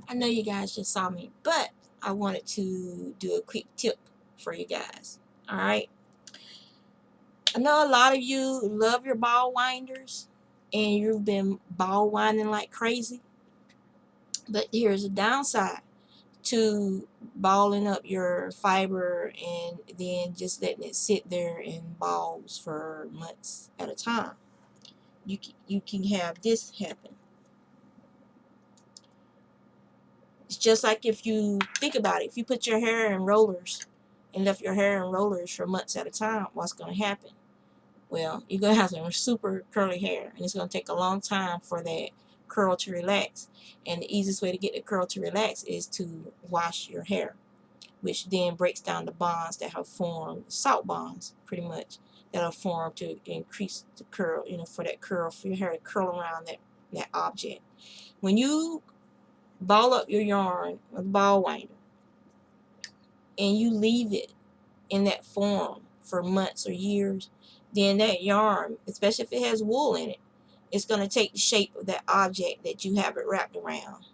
I know you guys just saw me, but I wanted to do a quick tip for you guys. All right. I know a lot of you love your ball winders and you've been ball winding like crazy, but here's a downside to balling up your fiber and then just letting it sit there in balls for months at a time. You can have this happen. It's just like if you think about it, if you put your hair in rollers and left your hair in rollers for months at a time, what's going to happen? Well, you're going to have some super curly hair, and it's going to take a long time for that curl to relax. And the easiest way to get the curl to relax is to wash your hair, which then breaks down the bonds that have formed, salt bonds pretty much, that are formed to increase the curl, for that curl, for your hair to curl around that object. When you ball up your yarn with a ball winder and you leave it in that form for months or years, then that yarn, especially if it has wool in it, it's going to take the shape of that object that you have it wrapped around.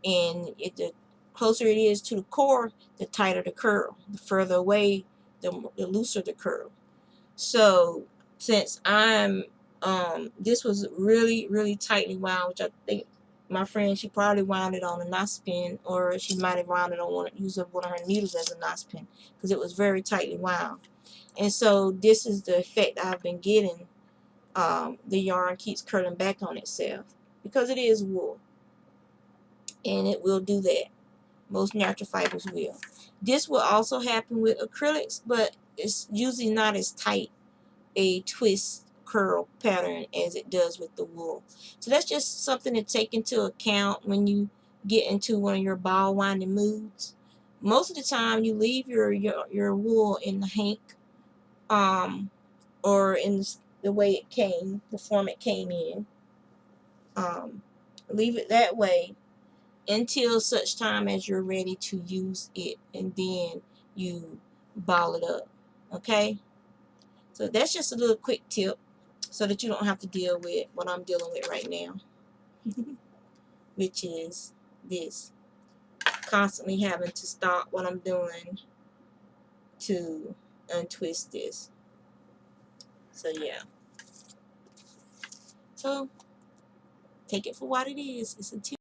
And the closer it is to the core, the tighter the curl. The further away, the looser the curl. So since this was really tightly wound, which I think my friend, she probably wound it on a nos pin, or she might have wound it on using one of her needles as a nos pin, because it was very tightly wound. And so this is the effect I've been getting. The yarn keeps curling back on itself because it is wool, and it will do that. Most natural fibers will. This will also happen with acrylics, but it's usually not as tight a twist curl pattern as it does with the wool. So that's just something to take into account when you get into one of your ball winding moods. Most of the time you leave your wool in the hank, or in the way it came, the form it came in. Leave it that way until such time as you're ready to use it, and then you ball it up. Okay, so that's just a little quick tip so that you don't have to deal with what I'm dealing with right now, which is this, constantly having to stop what I'm doing to untwist this. So yeah, so take it for what it is. It's a tip.